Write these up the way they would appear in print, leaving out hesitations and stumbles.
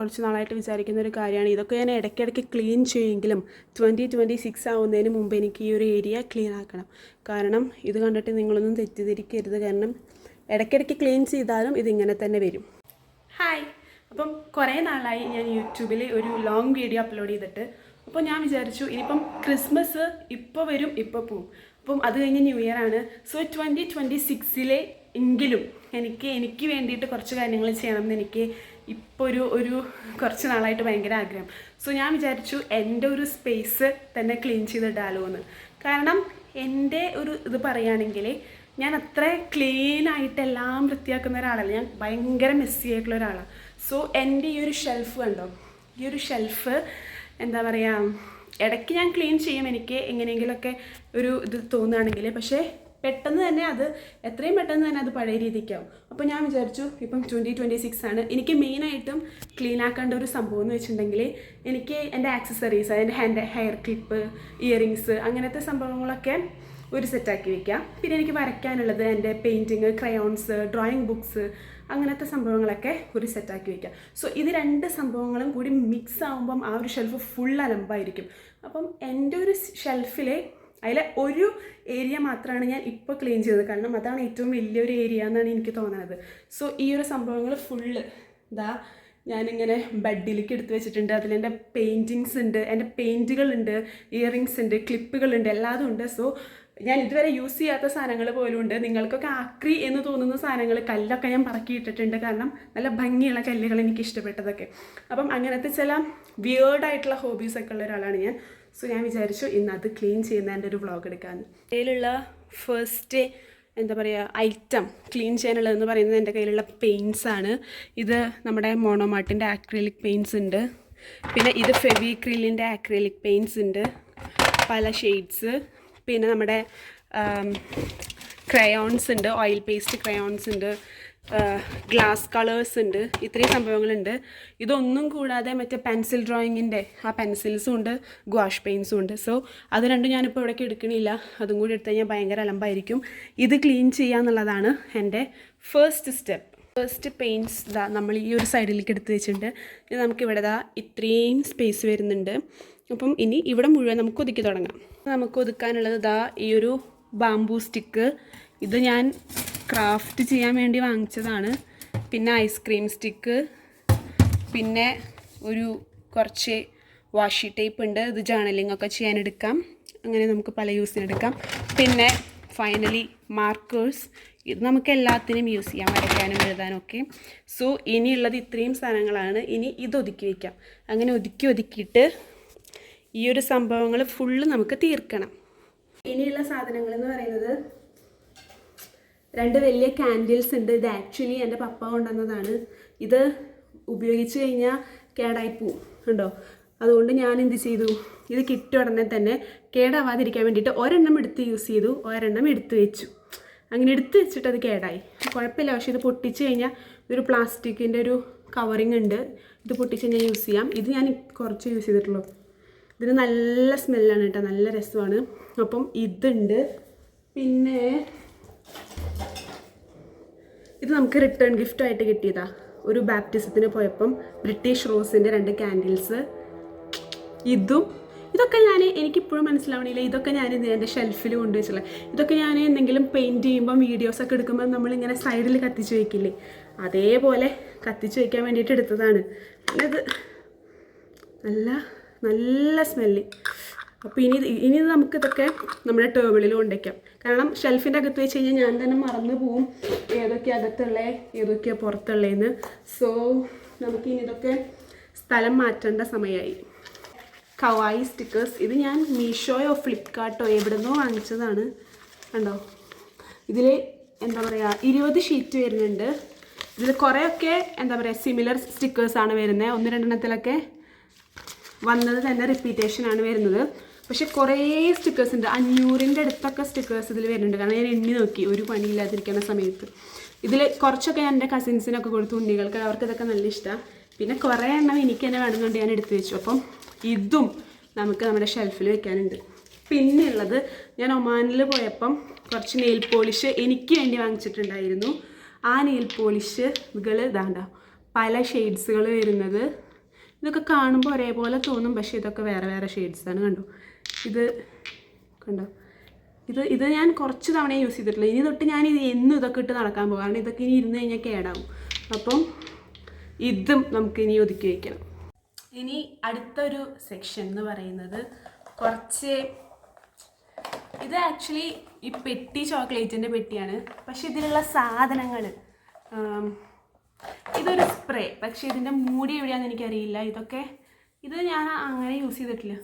കുറച്ച് നാളായിട്ട് വിചാരിക്കുന്ന ഒരു കാര്യമാണ്. ഇതൊക്കെ ഞാൻ ഇടയ്ക്കിടയ്ക്ക് ക്ലീൻ ചെയ്യുമെങ്കിലും 2026 ആവുന്നതിന് മുമ്പ് എനിക്ക് ഈ ഒരു ഏരിയ ക്ലീൻ ആക്കണം. കാരണം ഇത് കണ്ടിട്ട് നിങ്ങളൊന്നും തെറ്റിദ്ധരിക്കരുത്. കാരണം ഇടയ്ക്കിടയ്ക്ക് ക്ലീൻ ചെയ്താലും ഇതിങ്ങനെ തന്നെ വരും. ഹായ്, അപ്പം കുറേ നാളായി ഞാൻ യൂട്യൂബിൽ ഒരു ലോങ് വീഡിയോ അപ്ലോഡ് ചെയ്തിട്ട്. അപ്പോൾ ഞാൻ വിചാരിച്ചു ഇനിയിപ്പം ക്രിസ്മസ് ഇപ്പോൾ വരും, ഇപ്പോൾ പോവും. അപ്പം അത് കഴിഞ്ഞ് ന്യൂ ഇയർ ആണ്. സോ 2026 എങ്കിലും എനിക്ക് വേണ്ടിയിട്ട് കുറച്ച് കാര്യങ്ങൾ ചെയ്യണം എന്ന് എനിക്ക് ഇപ്പോൾ ഒരു കുറച്ച് നാളായിട്ട് ഭയങ്കര ആഗ്രഹം. സോ ഞാൻ വിചാരിച്ചു എൻ്റെ ഒരു സ്പേസ് തന്നെ ക്ലീൻ ചെയ്തിടാലോ എന്ന്. കാരണം എൻ്റെ ഒരു ഇത് പറയുകയാണെങ്കിൽ ഞാൻ അത്ര ക്ലീനായിട്ടെല്ലാം വൃത്തിയാക്കുന്ന ഒരാളല്ല. ഞാൻ ഭയങ്കര മെസ്സി ആയിട്ടുള്ള ഒരാളാണ്. സോ എൻ്റെ ഈ ഒരു ഷെൽഫ് കണ്ടോ, ഈ ഒരു ഷെൽഫ് എന്താ പറയുക, ഇടയ്ക്ക് ഞാൻ ക്ലീൻ ചെയ്യും എനിക്ക് എങ്ങനെയെങ്കിലുമൊക്കെ ഒരു ഇത് തോന്നുകയാണെങ്കിൽ. പക്ഷേ പെട്ടെന്ന് തന്നെ എത്രയും പെട്ടെന്ന് തന്നെ അത് പഴയ രീതിക്കാവും. അപ്പോൾ ഞാൻ വിചാരിച്ചു ഇപ്പം 2026 ആണ്. എനിക്ക് മെയിനായിട്ടും ക്ലീൻ ആക്കേണ്ട ഒരു സംഭവം എന്ന് വെച്ചിട്ടുണ്ടെങ്കിൽ എനിക്ക് എൻ്റെ ആക്സസറീസ്, എൻ്റെ ഹെയർ ക്ലിപ്പ്, ഇയറിങ്സ്, അങ്ങനത്തെ സംഭവങ്ങളൊക്കെ ഒരു സെറ്റാക്കി വയ്ക്കാം. പിന്നെ എനിക്ക് വരയ്ക്കാനുള്ളത് എൻ്റെ പെയിൻറ്റിങ്, ക്രയോൺസ്, ഡ്രോയിങ് ബുക്സ്, അങ്ങനത്തെ സംഭവങ്ങളൊക്കെ ഒരു സെറ്റാക്കി വയ്ക്കാം. സോ ഇത് രണ്ട് സംഭവങ്ങളും കൂടി മിക്സ് ആകുമ്പം ആ ഒരു ഷെൽഫ് ഫുൾ അലമ്പായിരിക്കും. അപ്പം എൻ്റെ ഒരു ഷെൽഫിലെ അതിലെ ഒരു ഏരിയ മാത്രമാണ് ഞാൻ ഇപ്പോൾ ക്ലീൻ ചെയ്തത്. കാരണം അതാണ് ഏറ്റവും വലിയൊരു ഏരിയ എന്നാണ് എനിക്ക് തോന്നുന്നത്. സോ ഈ ഒരു സംഭവങ്ങൾ ഫുള്ള് ഞാനിങ്ങനെ ബെഡിലേക്ക് എടുത്ത് വെച്ചിട്ടുണ്ട്. അതിലെൻ്റെ പെയിൻറ്റിങ്സ് ഉണ്ട്, എൻ്റെ പെയിൻറ്റുകളുണ്ട്, ഇയറിങ്സ് ഉണ്ട്, ക്ലിപ്പുകളുണ്ട്, എല്ലാതും ഉണ്ട്. സോ ഞാൻ ഇതുവരെ യൂസ് ചെയ്യാത്ത സാധനങ്ങൾ പോലും ഉണ്ട്. നിങ്ങൾക്കൊക്കെ ആക്രി എന്ന് തോന്നുന്ന സാധനങ്ങൾ, കല്ലൊക്കെ ഞാൻ പറക്കിയിട്ടിട്ടുണ്ട്. കാരണം നല്ല ഭംഗിയുള്ള കല്ലുകൾ എനിക്ക് ഇഷ്ടപ്പെട്ടതൊക്കെ. അപ്പം അങ്ങനത്തെ ചില വിയേർഡായിട്ടുള്ള ഹോബീസൊക്കെ ഉള്ള ഒരാളാണ് ഞാൻ. സോ ഞാൻ വിചാരിച്ചു ഇന്ന് അത് ക്ലീൻ ചെയ്യുന്നതിൻ്റെ ഒരു വ്ളോഗ് എടുക്കാമെന്ന്. കയ്യിലുള്ള ഫസ്റ്റ് എന്താ പറയുക ഐറ്റം ക്ലീൻ ചെയ്യാനുള്ളതെന്ന് പറയുന്നത് എൻ്റെ കയ്യിലുള്ള പെയിൻറ്റ്സ് ആണ്. ഇത് നമ്മുടെ മോണോമാർട്ടിൻ്റെ ആക്രിലിക് പെയിൻറ്റ്സ് ഉണ്ട്. പിന്നെ ഇത് ഫെവിക്രിലിൻ്റെ ആക്രിലിക് പെയിൻറ്റ്സ് ഉണ്ട്, പല ഷെയ്ഡ്സ്. പിന്നെ നമ്മുടെ ക്രയോൺസ് ഉണ്ട്, ഓയിൽ പേസ്റ്റ് ക്രയോൺസ് ഉണ്ട്, ഗ്ലാസ് കളേഴ്സ് ഉണ്ട്. ഇത്രയും സംഭവങ്ങളുണ്ട്. ഇതൊന്നും കൂടാതെ മറ്റേ പെൻസിൽ ഡ്രോയിങ്ങിൻ്റെ ആ പെൻസിൽസും ഉണ്ട്, ഗ്വാഷ് പെയിൻസും ഉണ്ട്. സോ അത് രണ്ടും ഞാനിപ്പോൾ ഇവിടേക്ക് എടുക്കണില്ല. അതും കൂടി എടുത്തു കഴിഞ്ഞാൽ ഭയങ്കര അലമ്പായിരിക്കും. ഇത് ക്ലീൻ ചെയ്യുക എന്നുള്ളതാണ് എൻ്റെ ഫസ്റ്റ് സ്റ്റെപ്പ്. ഫസ്റ്റ് പെയിൻറ്റ്സ് നമ്മൾ ഈ ഒരു സൈഡിലേക്ക് എടുത്ത് വെച്ചിട്ടുണ്ട്. ഇത് നമുക്കിവിടെ ഇത്രയും സ്പേസ് വരുന്നുണ്ട്. അപ്പം ഇനി ഇവിടെ മുഴുവൻ നമുക്ക് ഒതുക്കി തുടങ്ങാം. നമുക്ക് ഒതുക്കാനുള്ളത് ഈ ഒരു ബാംബൂ സ്റ്റിക്ക്. ഇത് ഞാൻ ക്രാഫ്റ്റ് ചെയ്യാൻ വേണ്ടി വാങ്ങിച്ചതാണ്. പിന്നെ ഐസ്ക്രീം സ്റ്റിക്ക്, പിന്നെ കുറച്ച് വാഷി ടേപ്പ് ഉണ്ട്. ഇത് ജേർണലിംഗ് ഒക്കെ ചെയ്യാനെടുക്കാം. അങ്ങനെ നമുക്ക് പല യൂസിനെടുക്കാം. പിന്നെ ഫൈനലി മാർക്കേഴ്സ്. ഇത് നമുക്ക് എല്ലാത്തിനും യൂസ് ചെയ്യാം, വരയ്ക്കാനും എഴുതാനും ഒക്കെ. സോ ഇനിയുള്ളത് ഇത്രയും സാധനങ്ങളാണ്. ഇനി ഇത് ഒതുക്കി വയ്ക്കാം. അങ്ങനെ ഒതുക്കിയിട്ട് ഈ ഒരു സംഭവങ്ങൾ ഫുള്ള് നമുക്ക് തീർക്കണം. ഇനിയുള്ള സാധനങ്ങൾ എന്ന് പറയുന്നത് 2 വലിയ കാൻഡിൽസ് ഉണ്ട്. ഇത് ആക്ച്വലി എൻ്റെ പപ്പ കൊണ്ടുവന്നതാണ്. ഇത് ഉപയോഗിച്ച് കഴിഞ്ഞാൽ കേടായി പോവും കണ്ടോ. അതുകൊണ്ട് ഞാൻ എന്ത് ചെയ്തു, ഇത് കിട്ടിയ ഉടനെ തന്നെ കേടാവാതിരിക്കാൻ വേണ്ടിയിട്ട് ഒരെണ്ണം എടുത്ത് യൂസ് ചെയ്തു, ഒരെണ്ണം എടുത്ത് വെച്ചു. അങ്ങനെ എടുത്ത് വെച്ചിട്ട് അത് കേടായി, കുഴപ്പമില്ല. പക്ഷേ ഇത് പൊട്ടിച്ച് കഴിഞ്ഞാൽ ഇതൊരു പ്ലാസ്റ്റിക്കിൻ്റെ ഒരു കവറിങ് ഉണ്ട്. ഇത് പൊട്ടിച്ച് കഴിഞ്ഞാൽ യൂസ് ചെയ്യാം. ഇത് ഞാൻ കുറച്ച് യൂസ് ചെയ്തിട്ടുള്ളൂ. ഇതിന് നല്ല സ്മെല്ലാണ് കേട്ടോ, നല്ല രസമാണ്. അപ്പം ഇതുണ്ട്. പിന്നെ ഇത് നമുക്ക് റിട്ടേൺ ഗിഫ്റ്റായിട്ട് കിട്ടിയതാണ്. ഒരു ബാപ്റ്റിസത്തിന് പോയപ്പം ബ്രിട്ടീഷ് റോസിൻ്റെ 2 കാൻഡിൽസ്. ഇതൊക്കെ എനിക്കിപ്പോഴും മനസ്സിലാവണില്ല. ഇതൊക്കെ ഞാൻ എൻ്റെ ഷെൽഫിൽ കൊണ്ടുവച്ചില്ല. ഇതൊക്കെ ഞാൻ എന്തെങ്കിലും പെയിൻറ്റ് ചെയ്യുമ്പം വീഡിയോസൊക്കെ എടുക്കുമ്പോൾ നമ്മളിങ്ങനെ സൈഡിൽ കത്തിച്ച് വയ്ക്കില്ലേ, അതേപോലെ കത്തിച്ച് വയ്ക്കാൻ വേണ്ടിയിട്ട് എടുത്തതാണ്. ഇത് നല്ല സ്മെല്ല്. അപ്പോൾ ഇനി നമുക്കിതൊക്കെ നമ്മുടെ ടേബിളിൽ കൊണ്ടുവയ്ക്കാം. കാരണം ഷെൽഫിൻ്റെ അകത്ത് വെച്ച് കഴിഞ്ഞാൽ ഞാൻ തന്നെ മറന്നു പോവും ഏതൊക്കെ അകത്തുള്ളേ ഏതൊക്കെയാണ് പുറത്തുള്ളതെന്ന്. സോ നമുക്കിനി ഇതൊക്കെ സ്ഥലം മാറ്റേണ്ട സമയമായി. കവായി സ്റ്റിക്കേഴ്സ്. ഇത് ഞാൻ മീഷോയോ ഫ്ലിപ്കാർട്ടോ എവിടെ നിന്നോ വാങ്ങിച്ചതാണ് കണ്ടോ. ഇതിൽ എന്താ പറയുക 20 ഷീറ്റ് വരുന്നുണ്ട്. ഇതിൽ കുറേയൊക്കെ എന്താ പറയുക സിമിലർ സ്റ്റിക്കേഴ്സാണ് വരുന്നത്. 1-2 എണ്ണത്തിലൊക്കെ വന്നത് തന്നെ റിപ്പീറ്റേഷനാണ് വരുന്നത്. പക്ഷെ കുറേ സ്റ്റിക്കേഴ്സ് ഉണ്ട്. 500ൻ്റെ അടുത്തൊക്കെ സ്റ്റിക്കേഴ്സ് ഇതിൽ വരുന്നുണ്ട്. കാരണം ഞാൻ എണ്ണി നോക്കി ഒരു പണിയില്ലാതിരിക്കുന്ന സമയത്ത്. ഇതിൽ കുറച്ചൊക്കെ ഞാൻ എൻ്റെ കസിൻസിനൊക്കെ കൊടുത്തു, ഉണ്ണികൾക്ക്, അവർക്ക് ഇതൊക്കെ നല്ല ഇഷ്ടമാണ്. പിന്നെ കുറേ എണ്ണം എനിക്ക് തന്നെ വേണമെന്നുണ്ട് ഞാൻ എടുത്തു വെച്ചു. അപ്പം ഇതും നമുക്ക് നമ്മുടെ ഷെൽഫിൽ വെക്കാനുണ്ട്. പിന്നെ ഉള്ളത് ഞാൻ ഒമാനിൽ പോയപ്പം കുറച്ച് നെയിൽ പോളിഷ് എനിക്ക് വേണ്ടി വാങ്ങിച്ചിട്ടുണ്ടായിരുന്നു. ആ നെയിൽ പോളിഷുകൾ ഇതാണ്ട പല ഷെയ്ഡ്സുകൾ വരുന്നത് ഇതൊക്കെ കാണുമ്പോൾ ഒരേപോലെ തോന്നും, പക്ഷേ ഇതൊക്കെ വേറെ വേറെ ഷെയ്ഡ്സാണ്. കണ്ടോ, ഇത് കണ്ടോ, ഇത് ഞാൻ കുറച്ച് തവണ യൂസ് ചെയ്തിട്ടുള്ളൂ. ഇനി തൊട്ട് ഞാൻ എന്നും ഇതൊക്കെ ഇട്ട് നടക്കാൻ പോകും, കാരണം ഇതൊക്കെ ഇനി ഇരുന്ന് കഴിഞ്ഞാൽ കേടാവും. അപ്പം ഇതും നമുക്കിനി ഒതുക്കി വയ്ക്കണം. ഇനി അടുത്തൊരു സെക്ഷൻ എന്ന് പറയുന്നത് കുറച്ച്, ഇത് ആക്ച്വലി ഈ പെട്ടി ചോക്ലേറ്റിൻ്റെ പെട്ടിയാണ്, പക്ഷെ ഇതിലുള്ള സാധനങ്ങൾ, ഇതൊരു സ്പ്രേ, പക്ഷേ ഇതിൻ്റെ മൂടി എവിടെയാണെന്ന് എനിക്കറിയില്ല. ഇത് ഞാൻ അങ്ങനെ യൂസ് ചെയ്തിട്ടില്ല.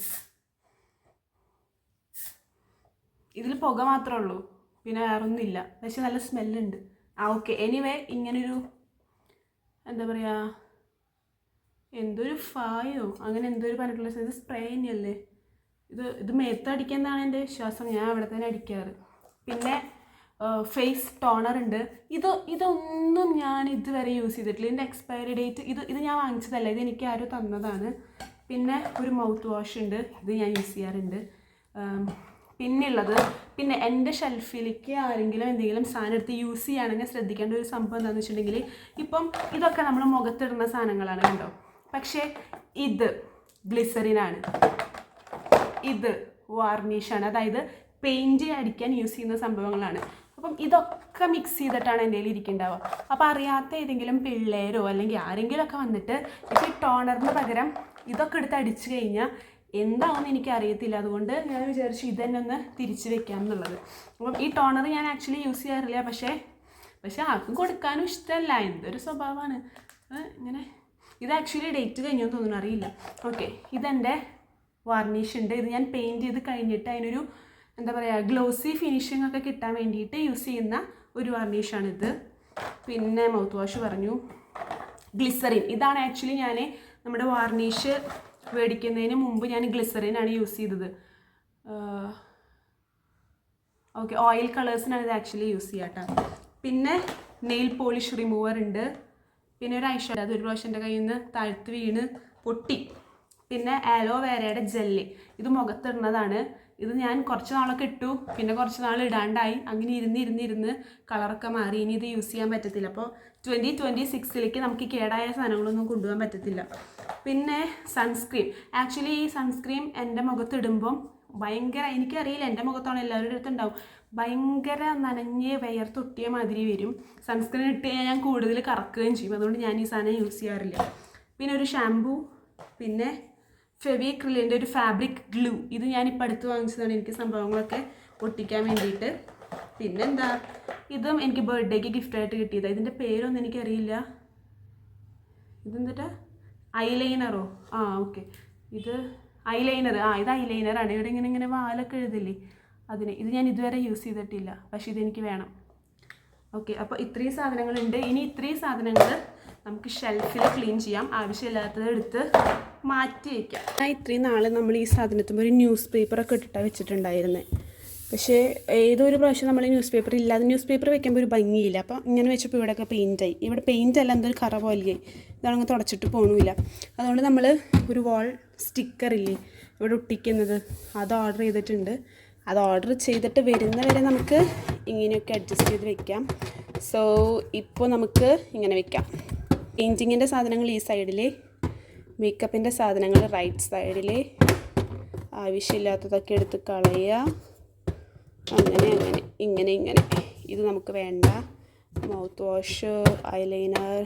ഇതിൽ പുക മാത്രമേ ഉള്ളൂ, പിന്നെ വേറൊന്നുമില്ല, പക്ഷെ നല്ല സ്മെല്ലുണ്ട്. ഓക്കെ, എനിവേ ഇങ്ങനൊരു എന്താ പറയുക, എന്തൊരു ഫായോ അങ്ങനെ എന്തൊരു പറഞ്ഞിട്ടുള്ള, ഇത് സ്പ്രേ തന്നെയല്ലേ. ഇത് മേത്തടിക്കുന്നതാണ് എൻ്റെ വിശ്വാസം, ഞാൻ അവിടെ തന്നെ അടിക്കാറ്. പിന്നെ ഫേസ് ടോണർ ഉണ്ട്. ഇതൊന്നും ഞാൻ ഇതുവരെ യൂസ് ചെയ്തിട്ടില്ല. ഇതിൻ്റെ എക്സ്പയറി ഡേറ്റ്, ഇത് ഞാൻ വാങ്ങിച്ചതല്ല, ഇത് എനിക്ക് ആരും തന്നതാണ്. പിന്നെ ഒരു മൗത്ത് വാഷ് ഉണ്ട്, ഇത് ഞാൻ യൂസ് ചെയ്യാറുണ്ട്. പിന്നെ എൻ്റെ ഷെൽഫിലേക്ക് ആരെങ്കിലും എന്തെങ്കിലും സാധനം എടുത്ത് യൂസ് ചെയ്യുകയാണെങ്കിൽ ശ്രദ്ധിക്കേണ്ട ഒരു സംഭവം എന്താണെന്ന് വെച്ചിട്ടുണ്ടെങ്കിൽ, ഇപ്പം ഇതൊക്കെ നമ്മൾ മുഖത്തിടുന്ന സാധനങ്ങളാണ് കണ്ടോ, പക്ഷേ ഇത് ഗ്ലിസറിനാണ്, ഇത് വാർണിഷാണ്, അതായത് പെയിൻറ്റ് അടിക്കാൻ യൂസ് ചെയ്യുന്ന സംഭവങ്ങളാണ്. അപ്പം ഇതൊക്കെ മിക്സ് ചെയ്തിട്ടാണ് എൻ്റെ കയ്യിൽ ഇരിക്കുന്നുണ്ടാവുക. അപ്പോൾ അറിയാത്ത ഏതെങ്കിലും പിള്ളേരോ അല്ലെങ്കിൽ ആരെങ്കിലുമൊക്കെ വന്നിട്ട് ഇപ്പോൾ ഈ ടോണറിന് പകരം ഇതൊക്കെ എടുത്ത് അടിച്ചു കഴിഞ്ഞാൽ എന്താണെന്ന് എനിക്ക് അറിയത്തില്ല. അതുകൊണ്ട് ഞാൻ വിചാരിച്ചു ഇത് തന്നെ ഒന്ന് തിരിച്ച് വെക്കാം എന്നുള്ളത്. അപ്പം ഈ ടോണർ ഞാൻ ആക്ച്വലി യൂസ് ചെയ്യാറില്ല, പക്ഷേ ആർക്കും കൊടുക്കാനും ഇഷ്ടമല്ല, എന്തൊരു സ്വഭാവമാണ് ഇങ്ങനെ. ഇത് ആക്ച്വലി ഡേറ്റ് കഴിഞ്ഞോ തോന്നുന്നു, അറിയില്ല. ഓക്കെ, ഇതെൻ്റെ വാർണിഷ് ഉണ്ട്. ഇത് ഞാൻ പെയിൻറ്റ് ചെയ്ത് കഴിഞ്ഞിട്ട് അതിനൊരു എന്താ പറയുക ഗ്ലോസി ഫിനിഷിംഗ് ഒക്കെ കിട്ടാൻ വേണ്ടിയിട്ട് യൂസ് ചെയ്യുന്ന ഒരു വാർണിഷാണിത്. പിന്നെ മൗത്ത് വാഷ് പറഞ്ഞു. ഗ്ലിസറിൻ, ഇതാണ് ആക്ച്വലി ഞാൻ നമ്മുടെ വാർണിഷ് മേടിക്കുന്നതിന് മുമ്പ് ഞാൻ ഗ്ലിസറിനാണ് യൂസ് ചെയ്തത്. ഓക്കെ, ഓയിൽ കളേഴ്സിനാണ് ഇത് ആക്ച്വലി യൂസ് ചെയ്യാട്ടോ. പിന്നെ നെയിൽ പോളിഷ് റിമൂവർ ഉണ്ട്. പിന്നെ ഒരു ഐഷാഡോ, അതൊരു പ്രാവശ്യം എൻ്റെ കയ്യിൽ നിന്ന് താഴ്ത്ത് വീണ് പൊട്ടി. പിന്നെ ആലോവേരയുടെ ജെല്ലി, ഇത് മുഖത്തിടുന്നതാണ്. ഇത് ഞാൻ കുറച്ച് നാളൊക്കെ ഇട്ടു, പിന്നെ കുറച്ച് നാൾ ഇടാണ്ടായി, അങ്ങനെ ഇരുന്ന് കളറൊക്കെ മാറി. ഇനി ഇത് യൂസ് ചെയ്യാൻ പറ്റത്തില്ല. അപ്പോൾ 2026 നമുക്ക് കേടായ സാധനങ്ങളൊന്നും കൊണ്ടുപോകാൻ പറ്റത്തില്ല. പിന്നെ സൺസ്ക്രീൻ, ആക്ച്വലി ഈ സൺസ്ക്രീൻ എൻ്റെ മുഖത്തിടുമ്പം ഭയങ്കര, എനിക്കറിയില്ല എൻ്റെ മുഖത്താണ് എല്ലാവരുടെ അടുത്തുണ്ടാവും, ഭയങ്കര നനഞ്ഞ് വിയർത്തൊട്ടിയ മാതിരി വരും. സൺസ്ക്രീൻ ഇട്ട് ഞാൻ കൂടുതൽ കറക്കുകയും ചെയ്യും, അതുകൊണ്ട് ഞാൻ ഈ സാധനം യൂസ് ചെയ്യാറില്ല. പിന്നെ ഒരു ഷാംപൂ, പിന്നെ ഫെവിക്രിലിൻ്റെ ഒരു ഫാബ്രിക് ഗ്ലൂ, ഇത് ഞാനിപ്പോൾ അടുത്ത് വാങ്ങിച്ചതാണ് എനിക്ക് സംഭവങ്ങളൊക്കെ ഒട്ടിക്കാൻ വേണ്ടിയിട്ട്. പിന്നെന്താ, ഇതും എനിക്ക് ബർത്ത്ഡേക്ക് ഗിഫ്റ്റായിട്ട് കിട്ടിയതാണ്. ഇതിൻ്റെ പേരൊന്നും എനിക്കറിയില്ല. ഇതെന്തിട്ടാ, ഐലൈനറോ? ഓക്കെ, ഇത് ഐലൈനർ. ഇത് ഐലൈനറാണ്. ഇവിടെ ഇങ്ങനെ വാലൊക്കെ എഴുതില്ലേ, ഇത് ഞാൻ ഇതുവരെ യൂസ് ചെയ്തിട്ടില്ല, പക്ഷേ ഇതെനിക്ക് വേണം. ഓക്കെ, അപ്പോൾ ഇത്രയും സാധനങ്ങളുണ്ട്. ഇനി ഇത്രയും സാധനങ്ങൾ നമുക്ക് ഷെൽഫിൽ ക്ലീൻ ചെയ്യാം, ആവശ്യമില്ലാത്തത് എടുത്ത് മാറ്റി വയ്ക്കാം. ഇത്രയും നാൾ നമ്മൾ ഈ സാധനത്തുമ്പോൾ ഒരു ന്യൂസ് പേപ്പറൊക്കെ ഇട്ടിട്ടാണ് വെച്ചിട്ടുണ്ടായിരുന്നത്. പക്ഷേ ഏതൊരു പ്രാവശ്യം നമ്മൾ ന്യൂസ് പേപ്പർ ഇല്ലാതെ ന്യൂസ് പേപ്പർ വെക്കുമ്പോൾ ഒരു ഭംഗിയില്ല. അപ്പോൾ ഇങ്ങനെ വെച്ചപ്പോൾ ഇവിടെയൊക്കെ പെയിൻറ്റായി. ഇവിടെ പെയിൻ്റ് അല്ല, എന്തൊരു കറ പോലെയായി. ഇതാണെങ്കിൽ തുടച്ചിട്ട് പോകണമില്ല. അതുകൊണ്ട് നമ്മൾ ഒരു വാൾ സ്റ്റിക്കറില്ലേ ഇവിടെ ഒട്ടിക്കുന്നത്, അത് ഓർഡർ ചെയ്തിട്ടുണ്ട്. അത് ഓർഡർ ചെയ്തിട്ട് വരുന്നവരെ നമുക്ക് ഇങ്ങനെയൊക്കെ അഡ്ജസ്റ്റ് ചെയ്ത് വെക്കാം. സോ ഇപ്പോൾ നമുക്ക് ഇങ്ങനെ വെക്കാം. പെയിൻറ്റിങ്ങിൻ്റെ സാധനങ്ങൾ ഈ സൈഡിൽ, മേക്കപ്പിൻ്റെ സാധനങ്ങൾ റൈറ്റ് സൈഡിൽ, ആവശ്യമില്ലാത്തതൊക്കെ എടുത്ത് കളയുക. അങ്ങനെ ഇങ്ങനെ ഇത് നമുക്ക് വേണ്ട. Mouth wash, eyeliner,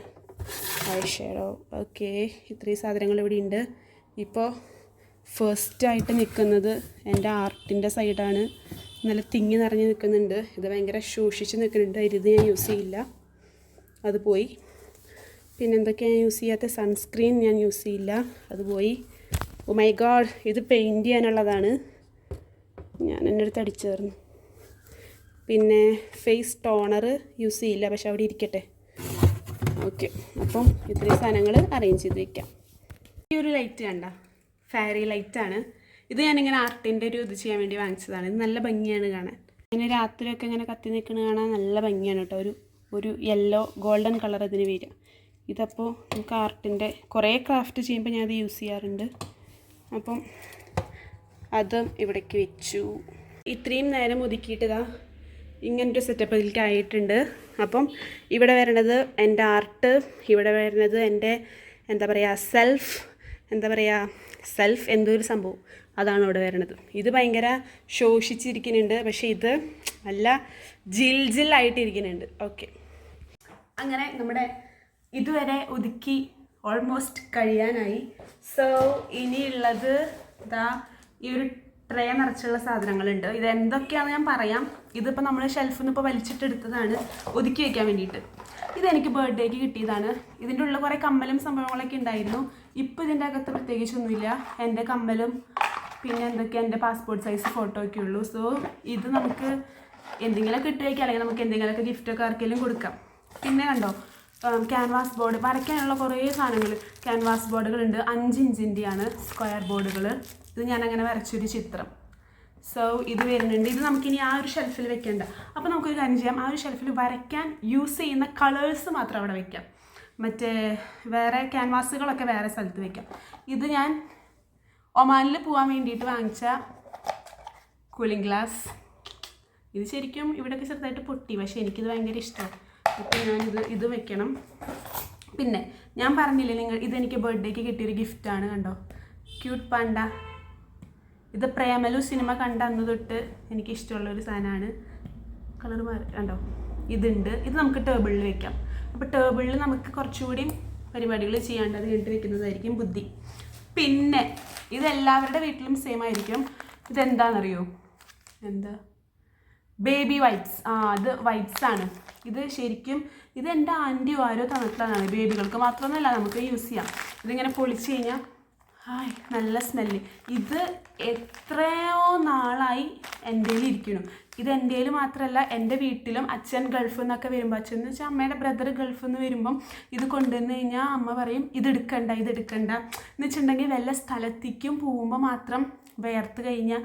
eyeshadow. Okay, ഇത്രയും സാധനങ്ങൾ ഇവിടെ ഉണ്ട്. ഇപ്പോൾ ഫസ്റ്റായിട്ട് നിൽക്കുന്നത് എൻ്റെ ആർട്ടിൻ്റെ സൈഡാണ്. നല്ല തിങ്ങി നിറഞ്ഞ് നിൽക്കുന്നുണ്ട്. ഇത് ഭയങ്കര ശോഷിച്ച് നിൽക്കുന്നുണ്ട്. ഇത് ഞാൻ യൂസ് ചെയ്യില്ല, അത് പോയി. പിന്നെ എന്തൊക്കെയാണ് യൂസ് ചെയ്യാത്ത, സൺസ്ക്രീൻ ഞാൻ യൂസ് ചെയ്യില്ല, അത് പോയി. ഓ മൈ ഗോഡ്, ഇത് പെയിൻറ്റ് ചെയ്യാനുള്ളതാണ്, ഞാൻ എൻ്റെ അടുത്ത് അടിച്ചു തരുന്നു. പിന്നെ ഫേസ് ടോണർ യൂസ് ചെയ്യില്ല, പക്ഷെ അവിടെ ഇരിക്കട്ടെ. ഓക്കെ, അപ്പം ഇത്രയും സാധനങ്ങൾ അറേഞ്ച് ചെയ്ത് വയ്ക്കാം. ഈ ഒരു ലൈറ്റ് കണ്ട, ഫെയറി ലൈറ്റാണ്. ഇത് ഞാനിങ്ങനെ ആർട്ടിൻ്റെ ഒരു ഇത് ചെയ്യാൻ വേണ്ടി വാങ്ങിച്ചതാണ്. ഇത് നല്ല ഭംഗിയാണ് കാണാൻ. ഇങ്ങനെ രാത്രിയൊക്കെ ഇങ്ങനെ കത്തി നിൽക്കുന്നത് കാണാൻ നല്ല ഭംഗിയാണ് കേട്ടോ. ഒരു യെല്ലോ ഗോൾഡൻ കളർ ഇതിന് വരിക. ഇതപ്പോൾ നമുക്ക് ആർട്ടിൻ്റെ കുറേ ക്രാഫ്റ്റ് ചെയ്യുമ്പോൾ ഞാനത് യൂസ് ചെയ്യാറുണ്ട്. അപ്പം അതും ഇവിടേക്ക് വെച്ചു. ഇത്രയും നേരം ഒതുക്കിയിട്ടതാ ഇങ്ങനൊരു സെറ്റപ്പ് ഇതിലേക്ക് ആയിട്ടുണ്ട്. അപ്പം ഇവിടെ വരണത് എൻ്റെ ആർട്ട്, ഇവിടെ വരുന്നത് എൻ്റെ എന്താ പറയുക സെൽഫ് എന്താ പറയുക, സെൽഫ് എന്തോ ഒരു സംഭവം അതാണ് ഇവിടെ വരണത്. ഇത് ഭയങ്കര ശോഷിച്ചിരിക്കുന്നുണ്ട്, പക്ഷേ ഇത് നല്ല ജില്ലായിട്ടിരിക്കുന്നുണ്ട്. ഓക്കെ, അങ്ങനെ നമ്മുടെ ഇതുവരെ ഒതുക്കി ഓൾമോസ്റ്റ് കഴിയാനായി. സോ ഇനിയുള്ളത് ഇതാ ഈ ഒരു ട്രേ നിറച്ചുള്ള സാധനങ്ങളുണ്ട്. ഇത് എന്തൊക്കെയാണെന്ന് ഞാൻ പറയാം. ഇതിപ്പോൾ നമ്മൾ ഷെൽഫിൽ നിന്ന് ഇപ്പോൾ വലിച്ചിട്ടെടുത്തതാണ് ഒതുക്കി വയ്ക്കാൻ വേണ്ടിയിട്ട്. ഇതെനിക്ക് ബർത്ത്ഡേക്ക് കിട്ടിയതാണ്. ഇതിൻ്റെ ഉള്ളിൽ കുറേ കമ്മലും സംഭവങ്ങളൊക്കെ ഉണ്ടായിരുന്നു. ഇപ്പോൾ ഇതിൻ്റെ അകത്ത് പ്രത്യേകിച്ചൊന്നുമില്ല. എൻ്റെ കമ്മലും പിന്നെ എന്തൊക്കെയാണ് എൻ്റെ പാസ്പോർട്ട് സൈസ് ഫോട്ടോ ഒക്കെ ഉള്ളൂ. സോ ഇത് നമുക്ക് എന്തെങ്കിലുമൊക്കെ ഇട്ട് വയ്ക്കാം, അല്ലെങ്കിൽ നമുക്ക് എന്തെങ്കിലുമൊക്കെ ഗിഫ്റ്റൊക്കെ ആർക്കെങ്കിലും കൊടുക്കാം. പിന്നെ കണ്ടോ, ക്യാൻവാസ് ബോർഡ് വരയ്ക്കാനുള്ള കുറേ സാധനങ്ങൾ, ക്യാൻവാസ് ബോർഡുകളുണ്ട്. 5 ഇഞ്ചിൻ്റെയാണ് സ്ക്വയർ ബോർഡുകൾ. ഇത് ഞാനങ്ങനെ വരച്ചൊരു ചിത്രം. സോ ഇത് വരുന്നുണ്ട്. ഇത് നമുക്കിനി ആ ഒരു ഷെൽഫിൽ വെക്കേണ്ട. അപ്പോൾ നമുക്കൊരു കാര്യം ചെയ്യാം, ആ ഒരു ഷെൽഫിൽ വരയ്ക്കാൻ യൂസ് ചെയ്യുന്ന കളേഴ്സ് മാത്രം അവിടെ വയ്ക്കാം. മറ്റേ വേറെ ക്യാൻവാസുകളൊക്കെ വേറെ സ്ഥലത്ത് വയ്ക്കാം. ഇത് ഞാൻ ഒമാനിൽ പോകാൻ വേണ്ടിയിട്ട് വാങ്ങിച്ച കൂളിംഗ് ഗ്ലാസ്. ഇത് ശരിക്കും ഇവിടെയൊക്കെ ചെറുതായിട്ട് പൊട്ടി, പക്ഷേ എനിക്കിത് ഭയങ്കര ഇഷ്ടമാണ്. അപ്പോൾ ഇത് വെക്കണം. പിന്നെ ഞാൻ പറഞ്ഞില്ലേ നിങ്ങൾ, ഇതെനിക്ക് ബർത്ത്ഡേക്ക് കിട്ടിയൊരു ഗിഫ്റ്റാണ്. കണ്ടോ, ക്യൂട്ട് പാണ്ട. ഇത് പ്രേമലു സിനിമ കണ്ട അന്ന് തൊട്ട് എനിക്കിഷ്ടമുള്ളൊരു സാധനമാണ്. കളർ മാറി കണ്ടോ, ഇതുണ്ട്. ഇത് നമുക്ക് ടേബിളിൽ വെക്കാം. അപ്പോൾ ടേബിളിൽ നമുക്ക് കുറച്ചുകൂടി പരിപാടികൾ ചെയ്യാണ്ട് അത് കഴിഞ്ഞിട്ട് വെക്കുന്നതായിരിക്കും ബുദ്ധി. പിന്നെ ഇതെല്ലാവരുടെ വീട്ടിലും സെയിം ആയിരിക്കും. ഇതെന്താണെന്നറിയോ? എന്താ, ബേബി വൈപ്സ്. അത് വൈപ്സ് ആണ്. ഇത് ശരിക്കും ഇത് എൻ്റെ ആൻറ്റി ആരോ തന്നിട്ടുള്ളതാണ്. ബേബികൾക്ക് മാത്രമൊന്നുമല്ല, നമുക്ക് യൂസ് ചെയ്യാം. ഇതിങ്ങനെ പൊളിച്ച് കഴിഞ്ഞാൽ നല്ല സ്മെല്ല്. ഇത് എത്രയോ നാളായി എൻ്റെ ഇരിക്കണം. ഇത് എൻ്റെ മാത്രമല്ല, എൻ്റെ വീട്ടിലും അച്ഛൻ ഗൾഫിൽ നിന്നൊക്കെ വരുമ്പോൾ, അച്ഛൻ എന്ന് വെച്ചാൽ അമ്മയുടെ ബ്രദർ ഗൾഫിൽ നിന്ന് വരുമ്പം ഇത് കൊണ്ടുവന്ന് കഴിഞ്ഞാൽ അമ്മ പറയും ഇതെടുക്കണ്ട എന്ന് വെച്ചിട്ടുണ്ടെങ്കിൽ വല്ല സ്ഥലത്തേക്കും പോകുമ്പോൾ മാത്രം വേർത്ത് കഴിഞ്ഞാൽ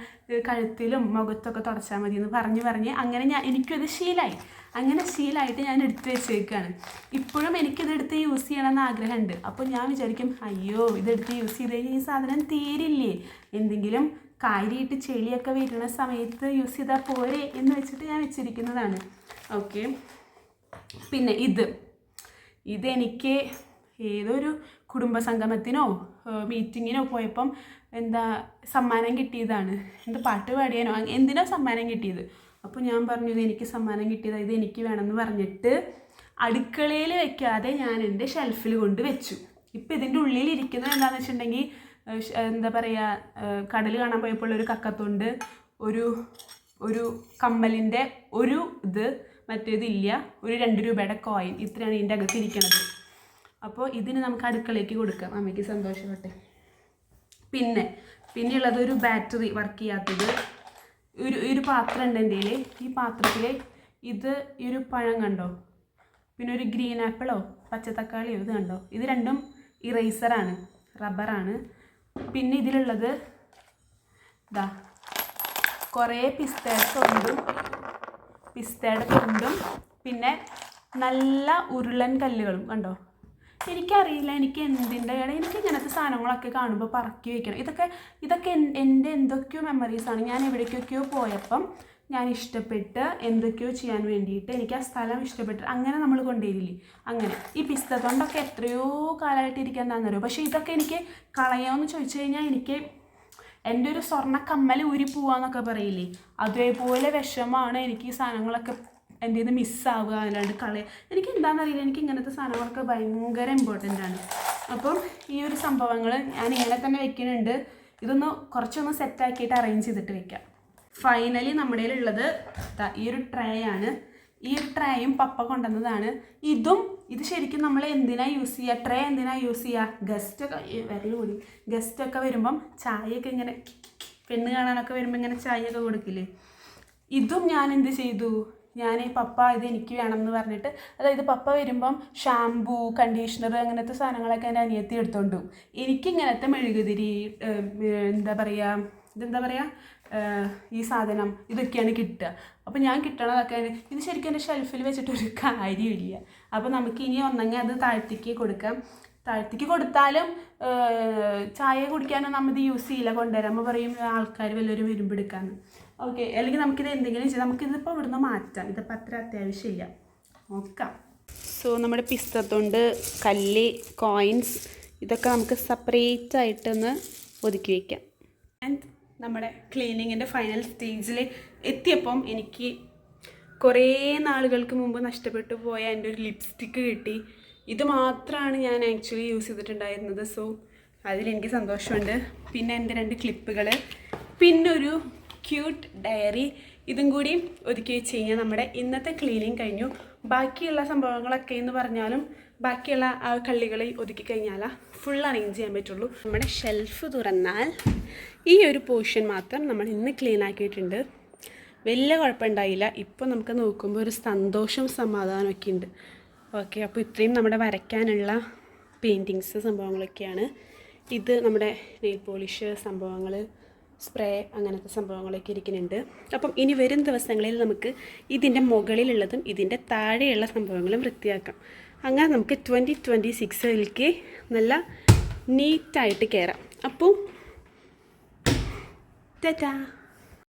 കഴുത്തിലും മുഖത്തൊക്കെ തുടച്ചാൽ മതി എന്ന് പറഞ്ഞ് അങ്ങനെ എനിക്കത് ശീലമായി. അങ്ങനെ ശീലമായിട്ട് ഞാൻ എടുത്ത് വെച്ചേക്കാണ്. ഇപ്പോഴും എനിക്കിതെടുത്ത് യൂസ് ചെയ്യണമെന്ന് ആഗ്രഹമുണ്ട്. അപ്പോൾ ഞാൻ വിചാരിക്കും, അയ്യോ ഇതെടുത്ത് യൂസ് ചെയ്ത് കഴിഞ്ഞാൽ ഈ സാധനം തീരില്ലേ, എന്തെങ്കിലും കാര്യമായിട്ട് ചെളിയൊക്കെ വരുന്ന സമയത്ത് യൂസ് ചെയ്താൽ പോരെ എന്ന് വെച്ചിട്ട് ഞാൻ വെച്ചിരിക്കുന്നതാണ്. ഓക്കെ, പിന്നെ ഇതെനിക്ക് ഏതൊരു കുടുംബസംഗമത്തിനോ മീറ്റിങ്ങിനോ പോയപ്പം സമ്മാനം കിട്ടിയതാണ്. പാട്ട് പാടിയാനോ എന്തിനോ സമ്മാനം കിട്ടിയത്. അപ്പോൾ ഞാൻ പറഞ്ഞു ഇതെനിക്ക് സമ്മാനം കിട്ടിയതാണ്, ഇതെനിക്ക് വേണമെന്ന് പറഞ്ഞിട്ട് അടുക്കളയിൽ വെക്കാതെ ഞാൻ എൻ്റെ ഷെൽഫിൽ കൊണ്ട് വെച്ചു. ഇപ്പം ഇതിൻ്റെ ഉള്ളിൽ ഇരിക്കുന്നത് എന്താണെന്ന് വെച്ചിട്ടുണ്ടെങ്കിൽ, എന്താ പറയുക, കടൽ കാണാൻ പോയപ്പോൾ ഒരു കക്കത്തുണ്ട്, ഒരു കമ്മലിൻ്റെ ഒരു ഇത്, മറ്റേതില്ല, ഒരു 2 രൂപയുടെ കോയിൻ. ഇത്രയാണ് ഇതിൻ്റെ അകത്ത് ഇരിക്കുന്നത്. അപ്പോൾ ഇതിന് നമുക്ക് അടുക്കളയ്ക്ക് കൊടുക്കാം, അമ്മയ്ക്ക് സന്തോഷമാവട്ടെ. പിന്നെയുള്ളത് ഒരു ബാറ്ററി വർക്ക് ചെയ്യാത്തത്. ഒരു പാത്രം ഉണ്ട് എൻ്റെ കയ്യിൽ. ഈ പാത്രത്തിൽ ഈ ഒരു പഴം കണ്ടോ, പിന്നെ ഒരു ഗ്രീൻ ആപ്പിളോ പച്ചത്തക്കാളിയോ ഇത് കണ്ടോ, ഇത് രണ്ടും ഇറേസറാണ്, റബ്ബറാണ്. പിന്നെ ഇതിലുള്ളത് കുറേ പിസ്തയുടെ തൊണ്ടും പിന്നെ നല്ല ഉരുളൻ കല്ലുകളും കണ്ടോ. എനിക്കറിയില്ല എനിക്ക് എന്തിൻ്റെ എനിക്ക് ഇങ്ങനത്തെ സാധനങ്ങളൊക്കെ കാണുമ്പോൾ പറക്കി വയ്ക്കണം. ഇതൊക്കെ എൻ്റെ എന്തൊക്കെയോ മെമ്മറീസാണ്. ഞാൻ എവിടേക്കൊക്കെയോ പോയപ്പം ഞാൻ ഇഷ്ടപ്പെട്ട് എന്തൊക്കെയോ ചെയ്യാൻ വേണ്ടിയിട്ട് എനിക്ക് ആ സ്ഥലം ഇഷ്ടപ്പെട്ട് അങ്ങനെ നമ്മൾ കൊണ്ടുവരില്ലേ, അങ്ങനെ. ഈ പിസ്ത തൊണ്ടൊക്കെ എത്രയോ കാലമായിട്ട് ഇരിക്കാൻ തന്നറിയോ. പക്ഷേ ഇതൊക്കെ എനിക്ക് കളയാമെന്ന് ചോദിച്ചു കഴിഞ്ഞാൽ എനിക്ക് എൻ്റെ ഒരു സ്വർണ്ണ കമ്മൽ ഊരി പോവാന്നൊക്കെ പറയില്ലേ, അതേപോലെ വിഷമാണ് എനിക്ക് ഈ സാധനങ്ങളൊക്കെ എൻ്റെ ഇത് മിസ്സാവുക, അല്ലാണ്ട് എനിക്ക് എന്താണെന്നറിയില്ല. എനിക്ക് ഇങ്ങനത്തെ സാധനങ്ങളൊക്കെ ഭയങ്കര ഇമ്പോർട്ടൻ്റ് ആണ്. അപ്പം ഈ ഒരു സംഭവങ്ങൾ ഞാൻ ഇങ്ങനെ തന്നെ വെക്കുന്നുണ്ട്. ഇതൊന്ന് കുറച്ചൊന്ന് സെറ്റാക്കിയിട്ട് അറേഞ്ച് ചെയ്തിട്ട് വെക്കാം. ഫൈനലി നമ്മുടെ കയ്യിലുള്ളത് ഈ ഒരു ട്രേ ആണ്. ഈ ഒരു ട്രേയും പപ്പ കൊണ്ടുവന്നതാണ്. ഇത് ശരിക്കും നമ്മൾ എന്തിനാണ് യൂസ് ചെയ്യുക, ട്രേ എന്തിനാണ് യൂസ് ചെയ്യുക, ഗസ്റ്റൊക്കെ വരുമ്പം ചായയൊക്കെ ഇങ്ങനെ പെണ്ണ് കാണാനൊക്കെ വരുമ്പോൾ ഇങ്ങനെ ചായയൊക്കെ കൊടുക്കില്ലേ. ഇതും ഞാൻ എന്ത് ചെയ്തു, പപ്പ ഇത് എനിക്ക് വേണം എന്ന് പറഞ്ഞിട്ട്, അതായത് പപ്പ വരുമ്പം ഷാംപൂ, കണ്ടീഷണർ അങ്ങനത്തെ സാധനങ്ങളൊക്കെ എൻ്റെ അനിയത്തി എടുത്തോണ്ടു. എനിക്കിങ്ങനത്തെ മെഴുകുതിരി, ഇതെന്താ പറയുക, ഈ സാധനം ഇതൊക്കെയാണ് കിട്ടുക. അപ്പോൾ ഞാൻ കിട്ടണതൊക്കെ ഇത് ശരിക്കും എൻ്റെ ഷെൽഫിൽ വെച്ചിട്ടൊരു കാര്യമില്ല. അപ്പോൾ നമുക്ക് ഇനി ഒന്നെങ്കിൽ അത് താഴ്ത്തിക്ക് കൊടുക്കാം. താഴ്ത്തിക്ക് കൊടുത്താലും ചായ കുടിക്കാനോ നമ്മത് യൂസ് ചെയ്യില്ല, കൊണ്ടുവരാമ്പോൾ പറയും ആൾക്കാർ വല്ലവരും വരുമ്പോൾ എടുക്കാമെന്ന്. ഓക്കെ, അല്ലെങ്കിൽ നമുക്കിത് എന്തെങ്കിലും ചെയ്യാം. നമുക്കിതിപ്പോൾ ഇവിടുന്ന് മാറ്റാം, ഇതിപ്പോൾ അത്ര അത്യാവശ്യമില്ല, നോക്കാം. സോ നമ്മുടെ പിസ്തത്തൊണ്ട്, കല്ല്, കോയിൻസ് ഇതൊക്കെ നമുക്ക് സെപ്പറേറ്റ് ആയിട്ടൊന്ന് ഒതുക്കി വയ്ക്കാം. ആൻഡ് നമ്മുടെ ക്ലീനിങ്ങിൻ്റെ ഫൈനൽ സ്റ്റേജിൽ എത്തിയപ്പം എനിക്ക് കുറേ നാളുകൾക്ക് മുമ്പ് നഷ്ടപ്പെട്ടു പോയ എൻ്റെ ഒരു ലിപ്സ്റ്റിക്ക് കിട്ടി. ഇത് മാത്രമാണ് ഞാൻ ആക്ച്വലി യൂസ് ചെയ്തിട്ടുണ്ടായിരുന്നത്. സോ അതിലെനിക്ക് സന്തോഷമുണ്ട്. പിന്നെ എൻ്റെ 2 ക്ലിപ്പുകൾ, പിന്നെ ഒരു ക്യൂട്ട് ഡയറി, ഇതും കൂടി ഒതുക്കി വെച്ച് കഴിഞ്ഞാൽ നമ്മുടെ ഇന്നത്തെ ക്ലീനിങ് കഴിഞ്ഞു. ബാക്കിയുള്ള സംഭവങ്ങളൊക്കെ എന്ന് പറഞ്ഞാലും ബാക്കിയുള്ള ആ കള്ളികൾ ഒതുക്കി കഴിഞ്ഞാൽ ഫുൾ അറേഞ്ച് ചെയ്യാൻ പറ്റുള്ളൂ. നമ്മുടെ ഷെൽഫ് തുറന്നാൽ ഈ ഒരു പോർഷൻ മാത്രം നമ്മൾ ഇന്ന് ക്ലീൻ ആക്കിയിട്ടുണ്ട്. വലിയ കുഴപ്പമുണ്ടായില്ല. ഇപ്പോൾ നമുക്ക് നോക്കുമ്പോൾ ഒരു സന്തോഷവും സമാധാനമൊക്കെ ഉണ്ട്. ഓക്കെ, അപ്പോൾ ഇത്രയും നമ്മുടെ വരയ്ക്കാനുള്ള പെയിൻറ്റിങ്സ് സംഭവങ്ങളൊക്കെയാണ്. ഇത് നമ്മുടെ നെയിൽ പോളിഷ് സംഭവങ്ങൾ, സ്പ്രേ, അങ്ങനത്തെ സംഭവങ്ങളൊക്കെ ഇരിക്കുന്നുണ്ട്. അപ്പം ഇനി വരും ദിവസങ്ങളിൽ നമുക്ക് ഇതിൻ്റെ മുകളിലുള്ളതും ഇതിൻ്റെ താഴെയുള്ള സംഭവങ്ങളും വൃത്തിയാക്കാം. അങ്ങനെ നമുക്ക് 2026ലേക്ക് നല്ല നീറ്റായിട്ട് കയറാം. അപ്പോൾ ടാറ്റാ.